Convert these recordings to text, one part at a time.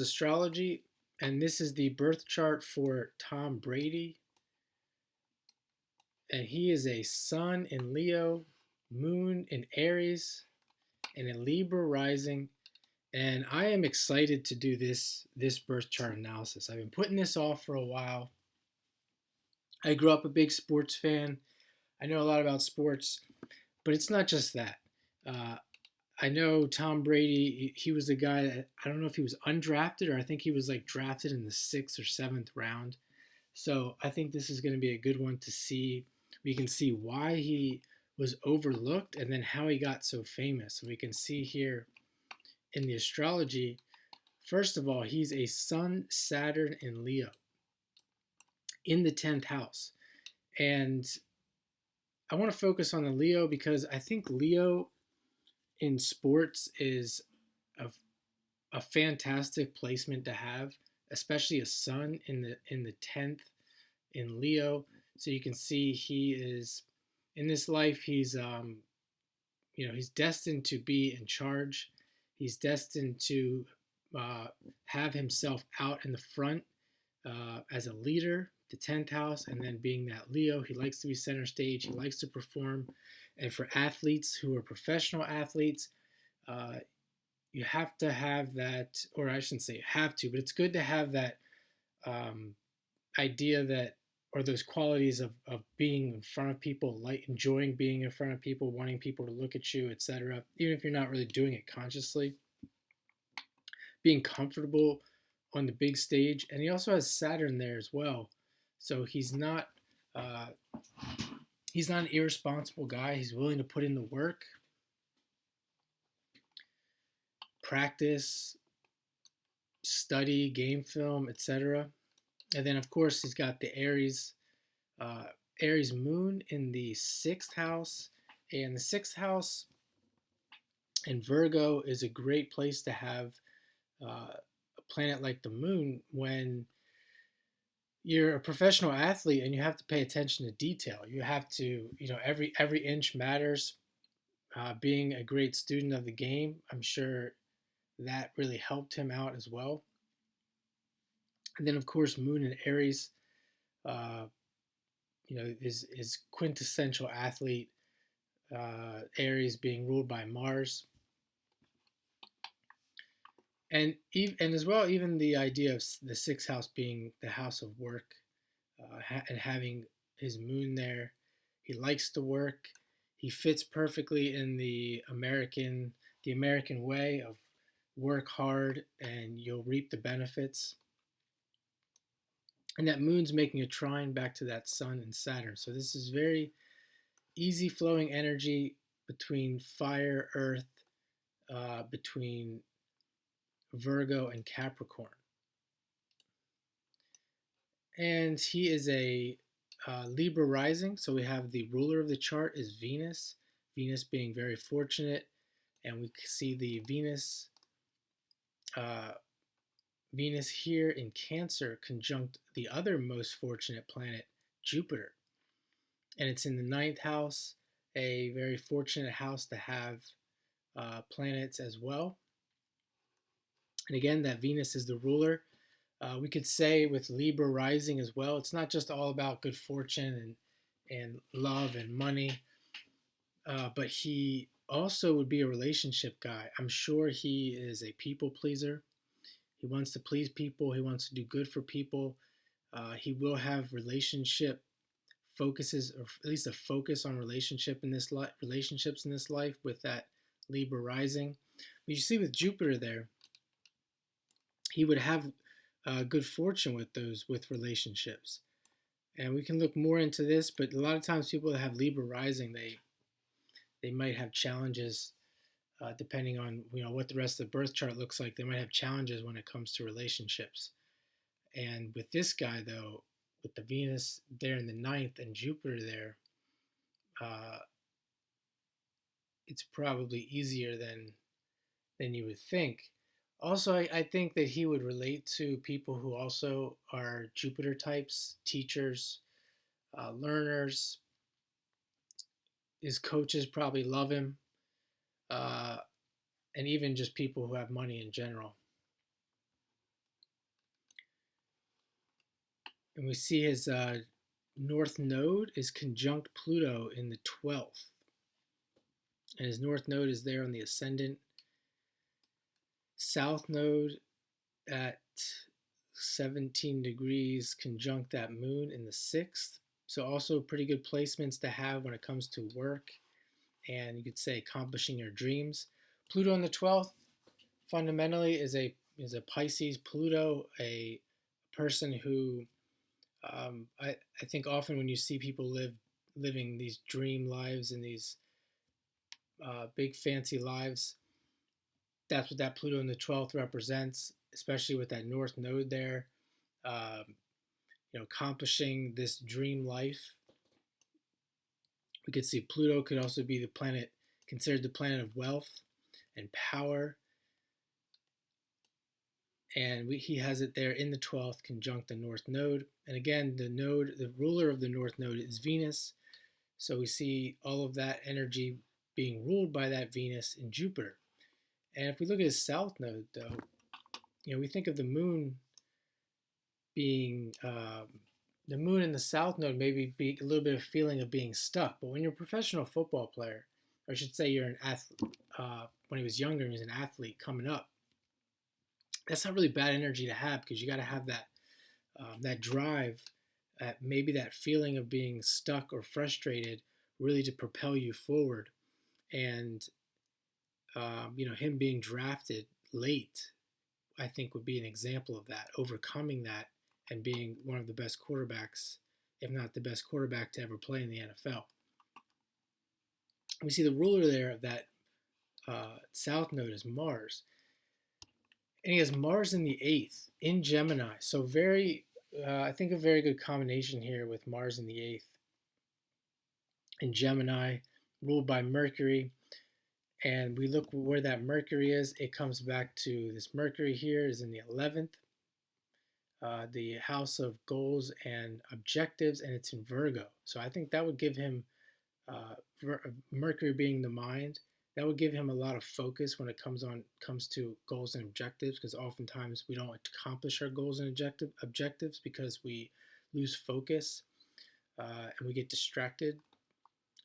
Astrology, and this is the birth chart for Tom Brady. And he is a sun in Leo, moon in Aries, and a Libra rising. And I am excited to do this birth chart analysis. I've been putting this off for a while. I grew up a big sports fan. I know a lot about sports, but it's not just that. Uh, I know Tom Brady. He was a guy that I don't know if he was undrafted or I think he was like drafted in the 6th or 7th round. So I think this is going to be a good one to see. We can see why he was overlooked and then how he got so famous. So we can see here in the astrology, first of all, he's a Sun, Saturn, in Leo in the 10th house. And I want to focus on the Leo because I think Leo in sports is a, a fantastic placement to have, especially a Sun in the 10th in Leo. So you can see he is in this life. He's destined to be in charge. He's destined to uh, have himself out in the front as a leader, the 10th house, and then being that Leo, he likes to be center stage. He likes to perform. And for athletes who are professional athletes, uh, you have to have that, or I shouldn't say have to, but it's good to have that um, idea that or those qualities of being in front of people, like enjoying being in front of people, wanting people to look at you, etc. Even if you're not really doing it consciously, being comfortable on the big stage. And he also has Saturn there as well, so uh, he's not an irresponsible guy. He's willing to put in the work, practice, study, game film, etc. And then of course he's got the uh, Aries moon in the 6th house, and the 6th house in Virgo is a great place to have a planet like the moon when you're a professional athlete and you have to pay attention to detail. You have to, every inch matters. Being a great student of the game, I'm sure that really helped him out as well. And then, of course, Moon and Aries, uh, is quintessential athlete. Aries being ruled by Mars, and as well, even the idea of the 6th house being the house of work, and having his moon there. He likes to work. He fits perfectly in the American way of work hard and you'll reap the benefits. And that moon's making a trine back to that sun and Saturn. So this is very easy flowing energy between fire, earth, between Virgo and Capricorn. And he is a Libra rising, so we have the ruler of the chart is Venus. Venus being very fortunate, and we see the uh, Venus here in Cancer conjunct the other most fortunate planet, Jupiter, and it's in the 9th house, a very fortunate house to have planets as well. And again, that Venus is the ruler. We could say with Libra rising as well, it's not just all about good fortune and love and money, but he also would be a relationship guy. I'm sure he is a people pleaser. He wants to please people. He wants to do good for people. He will have relationship focuses, or at least a focus on relationships in this life with that Libra rising. But you see with Jupiter there, he would have good fortune with relationships. And we can look more into this, but a lot of times people that have Libra rising, they might have challenges depending on what the rest of the birth chart looks like. They might have challenges when it comes to relationships. And with this guy though, with the Venus there in the 9th and Jupiter there, uh, it's probably easier than you would think. Also, I think that he would relate to people who also are Jupiter types, teachers, learners. His coaches probably love him, uh, and even just people who have money in general. And we see his north node is conjunct Pluto in the 12th. And his north node is there on the ascendant. South node at 17 degrees conjunct that moon in the 6th. So also pretty good placements to have when it comes to work and you could say accomplishing your dreams. Pluto in the 12th fundamentally is a Pisces. Pluto, a person who I think often when you see people living these dream lives and these big fancy lives, that's what that Pluto in the 12th represents, especially with that North Node there. Um, accomplishing this dream life. We could see Pluto could also be the planet considered the planet of wealth and power. And he has it there in the 12th conjunct the North Node. And again, the ruler of the North Node is Venus. So we see all of that energy being ruled by that Venus in Jupiter. And if we look at his South Node, though, we think of the moon being the moon in the South Node, maybe be a little bit of feeling of being stuck. But when you're a professional football player, or I should say you're an athlete, when he was younger, he was an athlete coming up. That's not really bad energy to have because you got to have that drive, maybe that feeling of being stuck or frustrated, really to propel you forward. And him being drafted late, I think would be an example of that, overcoming that and being one of the best quarterbacks, if not the best quarterback to ever play in the NFL. We see the ruler there of that South Node is Mars. And he has Mars in the 8th in Gemini. So I think a very good combination here with Mars in the 8th in Gemini, ruled by Mercury. And we look where that Mercury is. It comes back to this Mercury here is in the 11th, the house of goals and objectives, and it's in Virgo. So I think that would give him, Mercury being the mind, that would give him a lot of focus when it comes to goals and objectives, because oftentimes we don't accomplish our goals and objectives because we lose focus and we get distracted.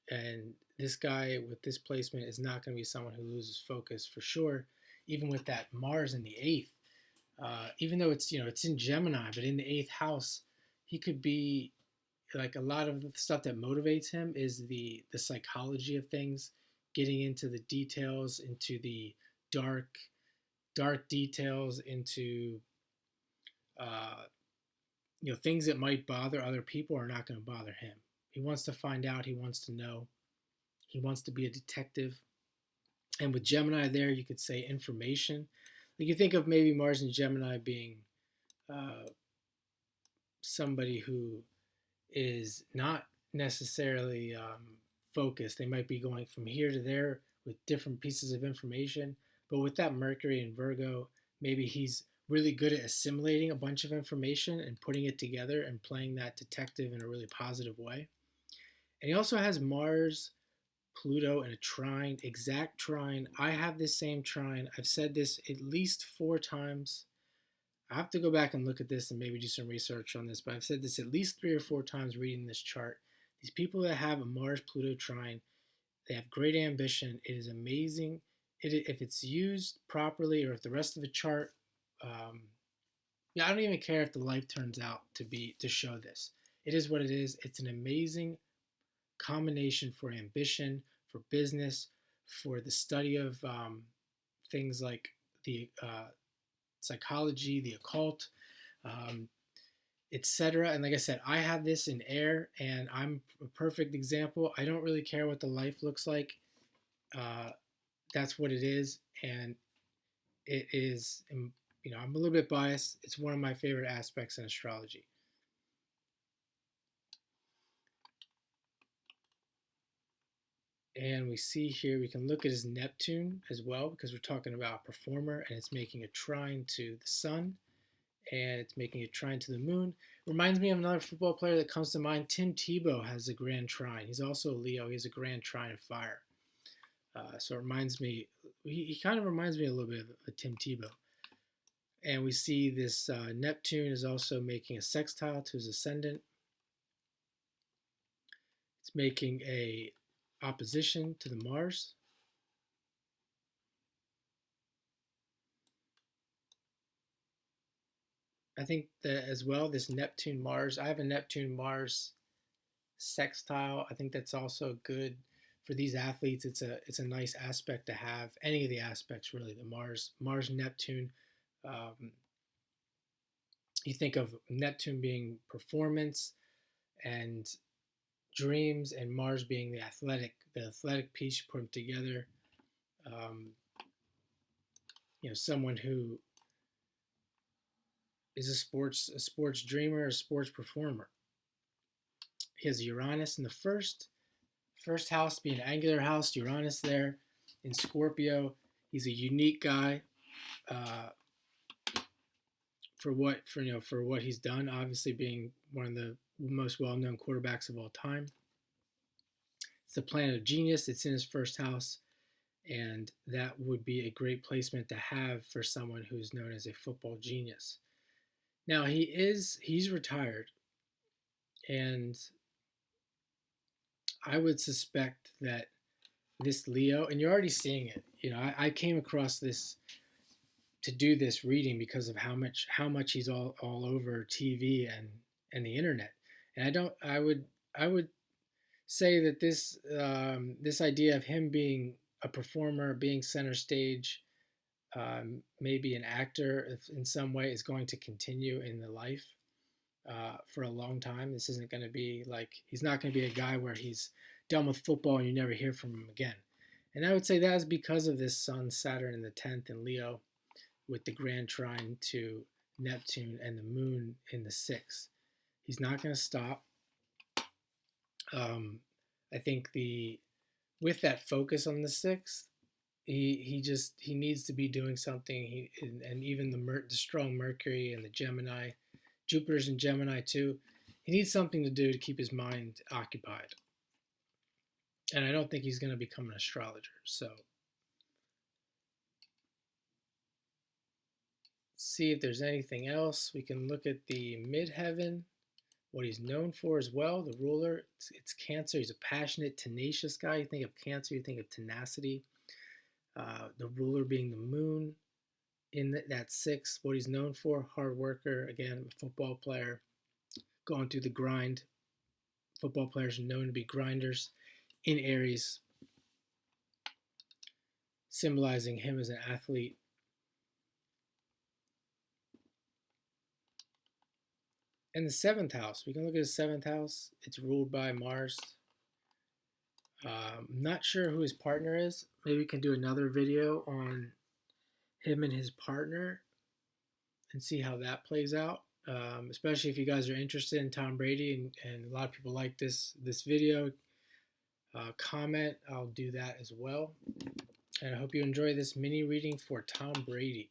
And this guy with this placement is not going to be someone who loses focus for sure, even with that Mars in the 8th. Even though it's in Gemini, but in the 8th house, he could be like a lot of the stuff that motivates him is the psychology of things, getting into the details, into the dark details, into things that might bother other people are not going to bother him. He wants to find out. He wants to know. He wants to be a detective. And with Gemini there, you could say information. Like you think of maybe Mars and Gemini being somebody who is not necessarily focused. They might be going from here to there with different pieces of information. But with that Mercury in Virgo, maybe he's really good at assimilating a bunch of information and putting it together and playing that detective in a really positive way. And he also has Mars, Pluto in a trine, exact trine. I have this same trine. I've said this at least 4 times. I have to go back and look at this and maybe do some research on this, but I've said this at least 3 or 4 times reading this chart. These people that have a Mars Pluto trine, they have great ambition. It is amazing. If it's used properly, or if the rest of the chart, I don't even care if the life turns out to show this. It is what it is. It's an amazing combination for ambition, for business, for the study of things like the psychology, the occult, etc. And like I said, I have this in air, and I'm a perfect example. I don't really care what the life looks like. That's what it is, and it is. I'm a little bit biased. It's one of my favorite aspects in astrology. And we see here, we can look at his Neptune as well, because we're talking about a performer, and it's making a trine to the sun, and it's making a trine to the moon. Reminds me of another football player that comes to mind. Tim Tebow has a grand trine. He's also a Leo. He has a grand trine of fire. So it reminds me, he kind of reminds me a little bit of Tim Tebow. And we see this Neptune is also making a sextile to his ascendant. It's making a opposition to the Mars. I think that as well, this Neptune Mars, I have a Neptune Mars sextile. I think that's also good for these athletes. It's a nice aspect to have. Any of the aspects really, the Mars Neptune. Um, you think of Neptune being performance and dreams, and Mars being the athletic piece. You put them together. Um, someone who is a sports dreamer, a sports performer. He has Uranus in the first house, being an angular house. Uranus there in Scorpio. He's a unique guy uh, for what he's done. Obviously, being one of the most well-known quarterbacks of all time. It's the planet of genius. It's in his first house, and that would be a great placement to have for someone who's known as a football genius. Now he's retired, and I would suspect that this Leo, and you're already seeing it. I came across this to do this reading because of how much he's all over TV and the internet. And I would say that this idea of him being a performer, being center stage, maybe an actor in some way, is going to continue in the life for a long time. This isn't going to be like, he's not going to be a guy where he's done with football and you never hear from him again. And I would say that is because of this Sun, Saturn in the 10th in Leo, with the grand trine to Neptune and the moon in the 6th. He's not going to stop. I think with that focus on the 6th, he needs to be doing something. And even the strong Mercury and the Gemini, Jupiter's in Gemini too. He needs something to do to keep his mind occupied. And I don't think he's going to become an astrologer. So see if there's anything else. We can look at the midheaven, what he's known for as well. The ruler, it's Cancer. He's a passionate, tenacious guy. You think of Cancer, you think of tenacity. The ruler being the moon in that 6. What he's known for, hard worker. Again, a football player, going through the grind. Football players are known to be grinders in Aries, symbolizing him as an athlete. And the 7th house, we can look at his 7th house. It's ruled by Mars. Not sure who his partner is. Maybe we can do another video on him and his partner and see how that plays out. Especially if you guys are interested in Tom Brady, and a lot of people like this video. Comment. I'll do that as well. And I hope you enjoy this mini reading for Tom Brady.